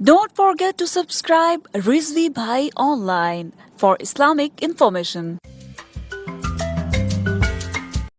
Don't forget to subscribe Rizvi Bhai Online for Islamic information.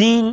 3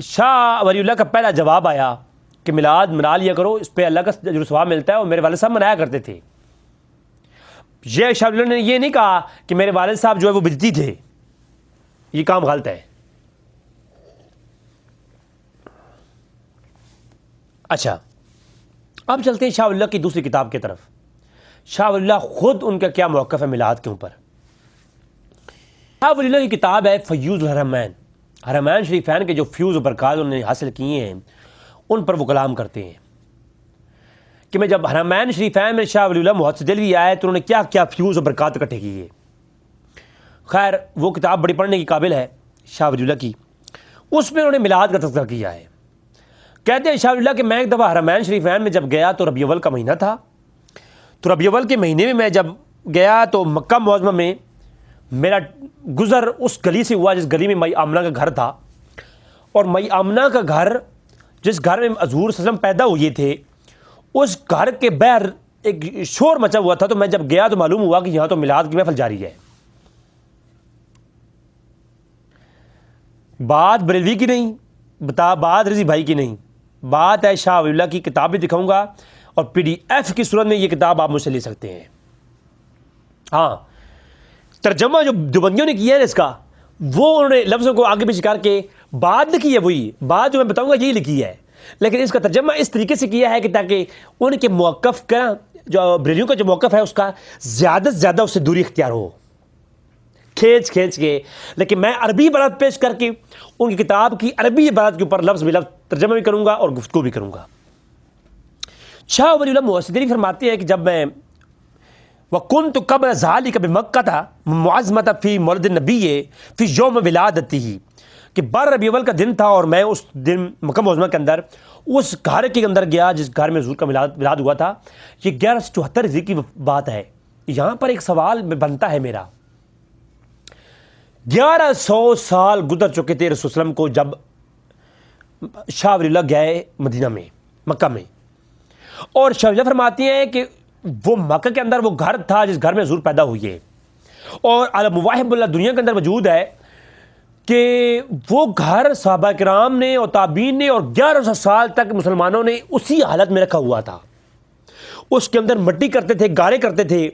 Shah Wali اللہ کا پہلا جواب آیا کہ میلاد منا لیا کرو، اس پہ اللہ کا اجر و ثواب ملتا ہے، اور میرے والد صاحب منایا کرتے تھے۔ یہ شاہ ولی اللہ نے یہ نہیں کہا کہ میرے والد صاحب جو ہے وہ بدعتی تھے، یہ کام غلط ہے۔ اچھا، اب چلتے ہیں شاہ ولی اللہ کی دوسری کتاب کی طرف۔ شاہ ولی اللہ خود ان کا کیا موقف ہے میلاد کے اوپر۔ شاہ ولی اللہ کی کتاب ہے فیوض الحرمین، حرمین شریفین کے جو فیوز و برکات انہوں نے حاصل کیے ہیں ان پر وہ کلام کرتے ہیں کہ میں جب حرمین شریفین میں شاہ ولی اللہ محدث دہلوی آئے تو انہوں نے کیا کیا فیوز و برکات اکٹھے کیے۔ خیر وہ کتاب بڑی پڑھنے کی قابل ہے شاہ ولی اللہ کی، اس میں انہوں نے میلاد کا تذکرہ کیا ہے۔ کہتے ہیں شاہ ولی اللہ کہ میں ایک دفعہ حرمین شریفین میں جب گیا تو ربیع الاول کا مہینہ تھا، تو ربیع الاول کے مہینے میں جب گیا تو مکہ معظمہ میں میرا گزر اس گلی سے ہوا جس گلی میں مئی آمنہ کا گھر تھا، اور مئی آمنہ کا گھر جس گھر میں حضور صلی اللہ علیہ وسلم پیدا ہوئے تھے، اس گھر کے باہر ایک شور مچا ہوا تھا۔ تو میں جب گیا تو معلوم ہوا کہ یہاں تو میلاد کی محفل جاری ہے۔ بات بریلوی کی نہیں، بات رضی بھائی کی نہیں، بات ہے شاہ ولی اللہ کی۔ کتاب بھی دکھاؤں گا اور PDF کی صورت میں یہ کتاب آپ مجھ سے لے سکتے ہیں۔ ہاں، ترجمہ جو دیوبندیوں نے کیا ہے اس کا، وہ انہوں نے لفظوں کو آگے پیچھے کر کے بات لکھی ہے، وہی بات جو میں بتاؤں گا یہی لکھی ہے، لیکن اس کا ترجمہ اس طریقے سے کیا ہے کہ تاکہ ان کے موقف کا جو بریلیوں کا جو موقف ہے اس کا زیادہ سے زیادہ اس سے دوری اختیار ہو، کھینچ کے۔ لیکن میں عربی عبارت پیش کر کے ان کی کتاب کی عربی عبارت کے اوپر لفظ بلفظ ترجمہ بھی کروں گا اور گفتگو بھی کروں گا۔ شاہ ولی اللہ محدث دہلوی فرماتے ہیں کہ جب میں وَكُنْتُ قَبْلَ ذَلِكَ بِمَكَّةَ مُعَظَّمَةً فِي مولد النبی فی یوم ولادتہ، کہ 12 ربیع الاول کا دن تھا اور میں اس دن مکہ معظمہ کے اندر اس گھر کے اندر گیا جس گھر میں حضور کا میلاد ہوا تھا۔ یہ 1174 ہجری کی بات ہے۔ یہاں پر ایک سوال بنتا ہے میرا، 1100 سال گزر چکے تھے رسول اللہ علیہ وسلم کو جب شاہ ولی اللہ گئے مدینہ میں، مکہ میں، اور شاہ ولی اللہ فرماتی ہیں کہ وہ مکہ کے اندر وہ گھر تھا جس گھر میں حضور پیدا ہوئے، اور عالم مواہب اللہ دنیا کے اندر موجود ہے کہ وہ گھر صحابہ کرام نے اور تابعین نے اور 1100 سال تک مسلمانوں نے اسی حالت میں رکھا ہوا تھا۔ اس کے اندر مٹی کرتے تھے، گارے کرتے تھے،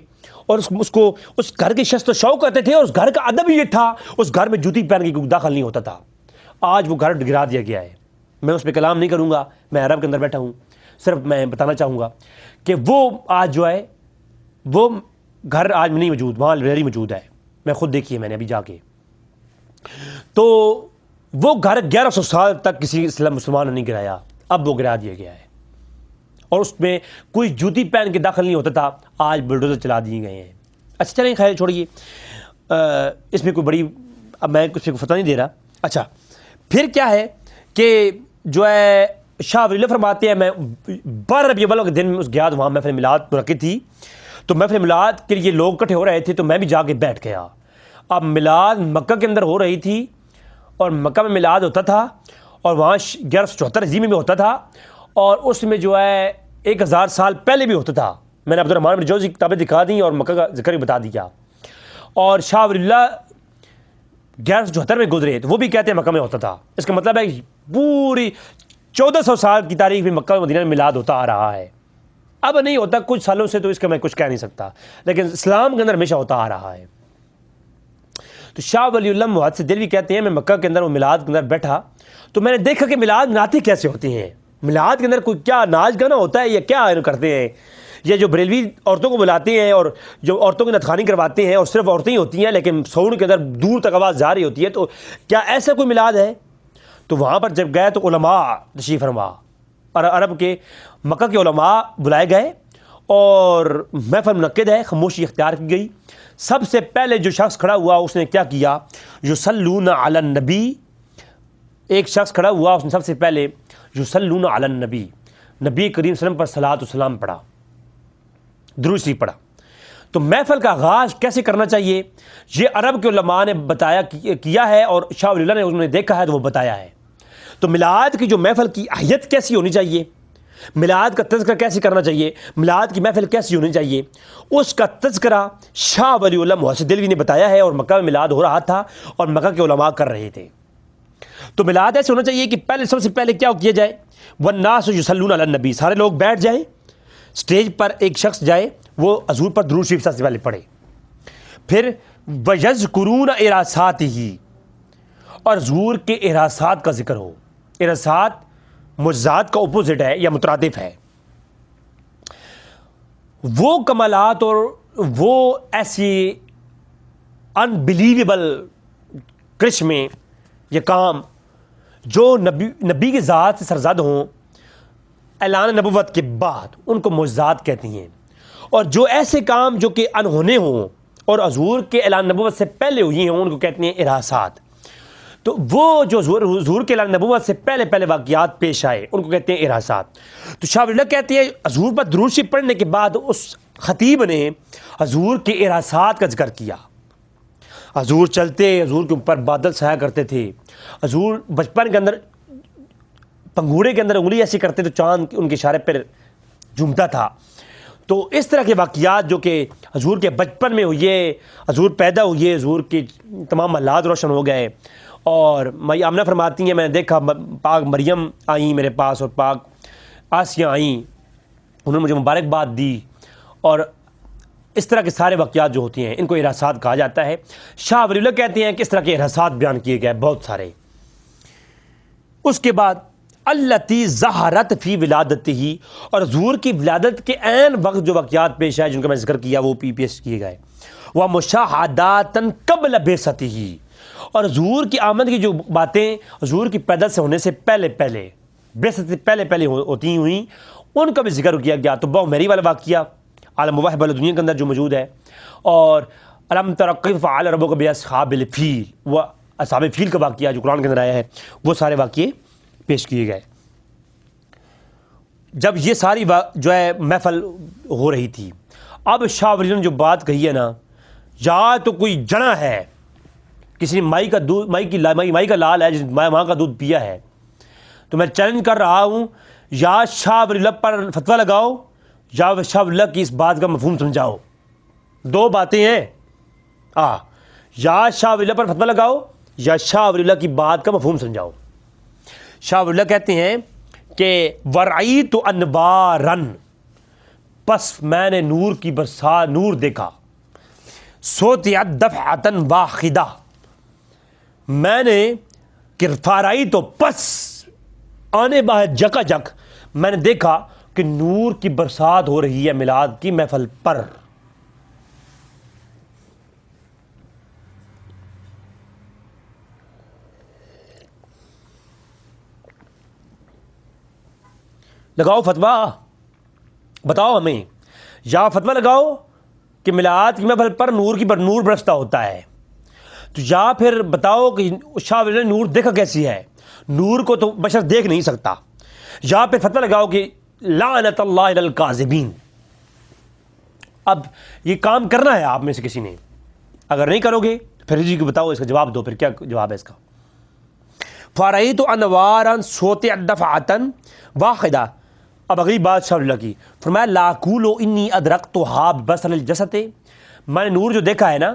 اور اس گھر کی شست و شوق کرتے تھے، اور اس گھر کا ادب یہ تھا اس گھر میں جوتی پہن کے کوئی داخل نہیں ہوتا تھا۔ آج وہ گھر گرا دیا گیا ہے، میں اس پہ کلام نہیں کروں گا، میں عرب کے اندر بیٹھا ہوں، صرف میں بتانا چاہوں گا کہ وہ آج جو ہے وہ گھر آج نہیں موجود، وہاں لائبریری موجود ہے، میں خود دیکھی ہے میں نے ابھی جا کے۔ تو وہ گھر 1100 سال تک کسی مسلمان نے نہیں گرایا، اب وہ گرا دیا گیا ہے، اور اس میں کوئی جوتی پہن کے داخل نہیں ہوتا تھا، آج بلڈوزر چلا دیے گئے ہیں۔ اچھا چلیں خیر چھوڑیے، اس میں کوئی بڑی اب میں کچھ فتویٰ نہیں دے رہا۔ اچھا پھر کیا ہے کہ جو ہے شاہ ولی اللہ فرماتے ہیں میں 12 ربیع الاول کے دن میں اس گیا تو وہاں محفل میلاد منعقد تھی، تو محفل میلاد کے لیے لوگ اکٹھے ہو رہے تھے، تو میں بھی جا کے بیٹھ گیا۔ اب میلاد مکہ کے اندر ہو رہی تھی، اور مکہ میں میلاد ہوتا تھا، اور وہاں 1174 ہجری میں ہوتا تھا، اور اس میں جو ہے 1000 سال پہلے بھی ہوتا تھا۔ میں نے عبدالرحمن بن جوزی کی کتابیں دکھا دیں اور مکہ کا ذکر بھی بتا دیا، اور شاہ ولی اللہ 1174 میں گزرے تو وہ بھی کہتے ہیں مکہ میں ہوتا تھا۔ اس کا مطلب ہے پوری 1400 سال کی تاریخ میں مکہ و مدینہ میں میلاد ہوتا آ رہا ہے۔ اب نہیں ہوتا کچھ سالوں سے، تو اس کا میں کچھ کہہ نہیں سکتا، لیکن اسلام کے اندر ہمیشہ ہوتا آ رہا ہے۔ تو شاہ ولی اللہ محدث دہلوی کہتے ہیں میں مکہ کے اندر وہ میلاد کے اندر بیٹھا تو میں نے دیکھا کہ میلاد مناتے کیسے ہوتے ہیں، میلاد کے اندر کوئی کیا ناچ گانا ہوتا ہے یا کیا کرتے ہیں، یہ جو بریلوی عورتوں کو بلاتے ہیں اور جو عورتوں کی نطخوانی کرواتے ہیں، اور صرف عورتیں ہی ہوتی ہیں لیکن ساؤنڈ کے اندر دور تک آواز جا رہی ہوتی ہے، تو کیا ایسا کوئی میلاد ہے؟ تو وہاں پر جب گئے تو علماء تشریف فرما، اور عرب کے مکہ کے علماء بلائے گئے اور محفل منعقد ہے، خاموشی اختیار کی گئی۔ سب سے پہلے جو شخص کھڑا ہوا اس نے کیا کیا، یصلون علی النبی، ایک شخص کھڑا ہوا اس نے سب سے پہلے یصلون علی النبی، نبی کریم صلی اللہ علیہ وسلم پر صلاۃ و سلام پڑھا، درود شریف پڑھا۔ تو محفل کا آغاز کیسے کرنا چاہیے یہ عرب کے علماء نے بتایا کیا ہے، اور شاہ ولی اللہ نے انہوں نے دیکھا ہے تو وہ بتایا ہے۔ تو میلاد کی جو محفل کی اہمیت کیسی ہونی چاہیے، میلاد کا تذکرہ کیسے کرنا چاہیے، میلاد کی محفل کیسی ہونی چاہیے، اس کا تذکرہ شاہ ولی اللہ محدث دہلوی نے بتایا ہے، اور مکہ میں میلاد ہو رہا تھا اور مکہ کے علماء کر رہے تھے۔ تو میلاد ایسے ہونا چاہیے کہ پہلے سب سے پہلے کیا کیا جائے، والناس یصلون علی النبی، سارے لوگ بیٹھ جائیں، سٹیج پر ایک شخص جائے، وہ حضور پر درود شریف سب سے پہلے پڑھے، پھر وَيَذْكُرُونَ إِرَاسَاتِهِ، اور حضور کے اراسات کا ذکر ہو۔ اراسات معجزات کا اپوزٹ ہے یا مترادف ہے، وہ کمالات اور وہ ایسی انبلیویبل کرشمے یہ کام جو نبی کی ذات سے سرزد ہوں اعلان نبوت کے بعد، ان کو معجزات کہتی ہیں، اور جو ایسے کام جو کہ انہونے ہوں اور حضور کے اعلان نبوت سے پہلے ہوئی ہیں ان کو کہتے ہیں اراسات۔ تو وہ جو حضور کے اعلان نبوت سے پہلے واقعات پیش آئے ان کو کہتے ہیں اراسات۔ تو شاہ ولی اللہ کہتے ہیں حضور پر درود شریف پڑھنے کے بعد اس خطیب نے حضور کے اراسات کا ذکر کیا۔ حضور چلتے، حضور کے اوپر بادل سایہ کرتے تھے، حضور بچپن کے اندر پنگھوڑے کے اندر انگلی ایسی کرتے تو چاند ان کے اشارے پر جھومتا تھا۔ تو اس طرح کے واقعات جو کہ حضور کے بچپن میں ہوئے، حضور پیدا ہوئے، حضور کے تمام حالات روشن ہو گئے۔ اور آمنہ فرماتی ہیں میں نے دیکھا پاک مریم آئیں میرے پاس اور پاک آسیہ آئیں، انہوں نے مجھے مبارکباد دی، اور اس طرح کے سارے واقعات جو ہوتی ہیں ان کو اراسات کہا جاتا ہے۔ شاہ ولی اللہ کہتے ہیں کہ اس طرح کے اراسات بیان کیے گئے بہت سارے۔ اس کے بعد التی ظہرت فی ولادتہ، اور حضور کی ولادت کے عین وقت جو واقعات پیش آئے جن کا میں ذکر کیا وہ پیش کیے گئے، وہ مشاہدات قبل بعثتہ، اور حضور کی آمد کی جو باتیں حضور کی پیدا سے ہونے سے پہلے بعثت سے پہلے ہوتی ہوئیں ان کا بھی ذکر کیا گیا۔ تو بہو میری والا واقعہ عالم مواہب دنیا کے اندر جو موجود ہے، اور الم تر کیف فعل ربک باصحاب الفیل، وہ اصحاب فیل کا واقعہ جو قرآن کے اندر آیا ہے، وہ سارے واقعے پیش کیے گئے۔ جب یہ ساری جو ہے محفل ہو رہی تھی، اب شاہ ولی اللہ نے جو بات کہی ہے نا، یا تو کوئی جنا ہے، کسی نے مائی کا لال ہے جس نے ماں کا دودھ پیا ہے، تو میں چیلنج کر رہا ہوں یا شاہ ولی اللہ پر فتویٰ لگاؤ یا شاہ ولی اللہ کی اس بات کا مفہوم سمجھاؤ۔ دو باتیں ہیں، یا شاہ ولی اللہ پر فتویٰ لگاؤ یا شاہ ولی اللہ کی بات کا مفہوم سمجھاؤ۔ شاہ ولی اللہ کہتے ہیں کہ ورعیت انوارن، پس میں نے نور کی برسات، نور دیکھا، سوتیت دفعتن واحدہ، میں نے فارائی تو پس آنے باہر جکا جک میں نے دیکھا کہ نور کی برسات ہو رہی ہے میلاد کی محفل پر۔ لگاؤ فتویٰ، بتاؤ ہمیں، یا فتویٰ لگاؤ کہ میلاد کی محفل پر نور برستا ہوتا ہے، تو یا پھر بتاؤ کہ شاہ ولی اللہ نے نور دیکھا کیسی ہے، نور کو تو بشر دیکھ نہیں سکتا، یا پھر فتویٰ لگاؤ کہ لعنت اللہ علی الکاذبین۔ اب یہ کام کرنا ہے آپ میں سے کسی نے، اگر نہیں کرو گے پھر جی کو بتاؤ، اس کا جواب دو، پھر کیا جواب ہے اس کا۔ فرأیت انوارا سوطعت دفعۃ واحدہ، اب اگلی بات شاہ ولی اللہ کی، فرمایا لا اقول انی ادرکتھا ببصر الجسد، میں نے نور جو دیکھا ہے نا،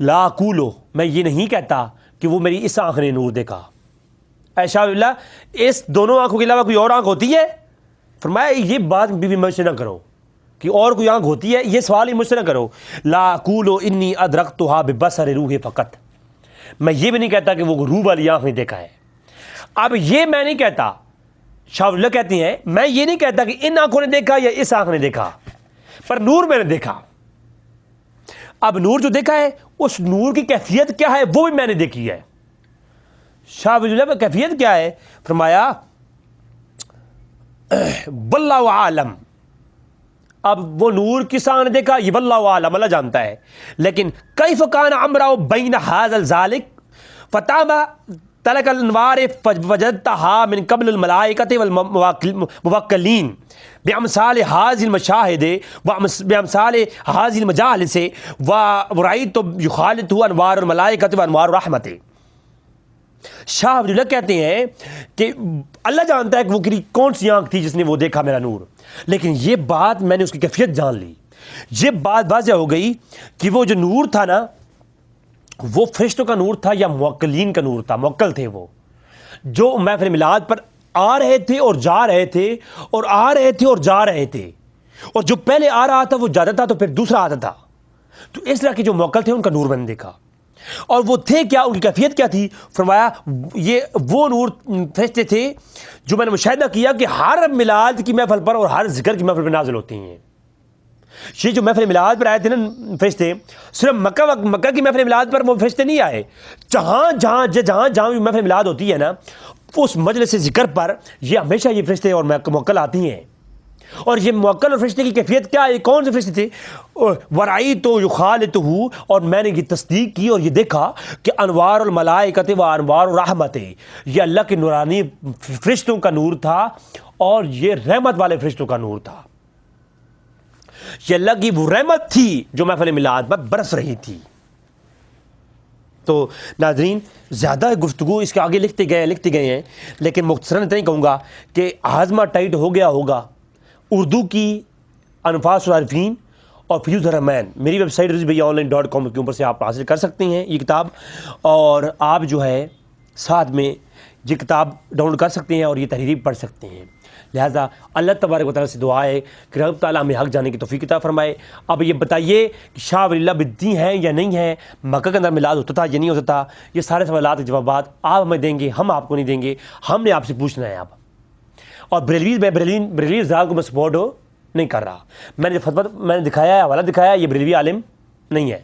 لا اقول، میں یہ نہیں کہتا کہ وہ میری اس آنکھ نے نور دیکھا۔ اے شاہ ولی اللہ، اس دونوں آنکھوں کے علاوہ کوئی اور آنکھ ہوتی ہے؟ فرمایا یہ بات بھی مجھ سے نہ کرو کہ اور کوئی آنکھ ہوتی ہے، یہ سوال ہی مجھ سے نہ کرو۔ لا اقول انی ادرکتھا ببصر روح فقط، میں یہ بھی نہیں کہتا کہ وہ روح والی آنکھ نے دیکھا ہے۔ اب یہ میں نہیں کہتا، شاہ ولی اللہ کہتی ہیں میں یہ نہیں کہتا کہ ان آنکھوں نے دیکھا یا اس آنکھ نے دیکھا، پر نور میں نے دیکھا۔ اب نور جو دیکھا ہے اس نور کی کیفیت کیا ہے وہ بھی میں نے دیکھی ہے۔ شاہ ولی اللہ کی کیفیت کیا ہے؟ فرمایا واللہ عالم، اب وہ نور کس آنکھ نے دیکھا یہ واللہ عالم، اللہ جانتا ہے، لیکن کیف کان امرؤ بین ھذا الذالک فتاب تلک الانوار فوجدتها من قبل الملائکۃ والموکلین بامثال هذه المشاہد وبامثال هذه المجالس ورأیت یخالط انوار الملائکۃ وانوار الرحمۃ۔ شاہ ولی اللہ کہتے ہیں کہ اللہ جانتا ہے کہ وہ کون سی آنکھ تھی جس نے وہ دیکھا میرا نور، لیکن یہ بات میں نے اس کی کیفیت جان لی، یہ بات واضح ہو گئی کہ وہ جو نور تھا نا وہ فرشتوں کا نور تھا یا موکلین کا نور تھا؟ موکل تھے وہ، جو محفل میلاد پر آ رہے تھے اور جا رہے تھے اور آ رہے تھے اور جا رہے تھے، اور جو پہلے آ رہا تھا وہ جاتا تھا تو پھر دوسرا آتا تھا۔ تو اس طرح کے جو موکل تھے ان کا نور میں نے دیکھا، اور وہ تھے کیا، ان کی کیفیت کیا تھی؟ فرمایا یہ وہ نور فرشتے تھے جو میں نے مشاہدہ کیا کہ ہر میلاد کی محفل پر اور ہر ذکر کی محفل پر نازل ہوتی ہیں۔ یہ جو محفل میلاد پر آئے تھے نا فرشتے، صرف مکہ کی محفل میلاد پر وہ فرشتے نہیں آئے، جہاں بھی محفل میلاد ہوتی ہے نا، اس مجلس ذکر پر یہ ہمیشہ یہ فرشتے اور موکل آتی ہیں۔ اور یہ موکل اور فرشتے کی کیفیت کیا ہے؟ کون سے فرشتے تھے؟ ورأیت یخالطہ، اور میں نے یہ تصدیق کی اور یہ دیکھا کہ انوار الملائکۃ و انوار الرحمت، یہ اللہ کے نورانی فرشتوں کا نور تھا اور یہ رحمت والے فرشتوں کا نور تھا۔ یہ اللہ کی وہ رحمت تھی جو محفل میلاد پر برس رہی تھی۔ تو ناظرین زیادہ گفتگو اس کے آگے لکھتے گئے ہیں، لیکن مختصراً اتنا ہی کہوں گا کہ ہاضمہ ٹائٹ ہو گیا ہوگا۔ اردو کی انفاس العارفین اور فیوز الرحمن میری ویب سائٹ rizvbhaiya.online.com کے اوپر سے آپ حاصل کر سکتے ہیں یہ کتاب، اور آپ جو ہے ساتھ میں یہ کتاب ڈاؤن لوڈ کر سکتے ہیں اور یہ تحریری پڑھ سکتے ہیں۔ لہٰذا اللہ تبارک و تعالیٰ سے دعا ہے کہ رب تعالیٰ ہمیں حق جانے کی توفیق عطا فرمائے۔ اب یہ بتائیے کہ شاہ ولی اللہ بدعی ہیں یا نہیں ہیں، مکہ کے اندر میلاد ہوتا تھا یا نہیں ہوتا تھا؟ یہ سارے سوالات کے جوابات آپ ہمیں دیں گے، ہم آپ کو نہیں دیں گے، ہم نے آپ سے پوچھنا ہے۔ اب اور بریلوی ذات کو میں سپورٹ نہیں کر رہا، میں نے فتویٰ میں نے دکھایا ہے، حوالہ دکھایا ہے، یہ بریلوی عالم نہیں ہے۔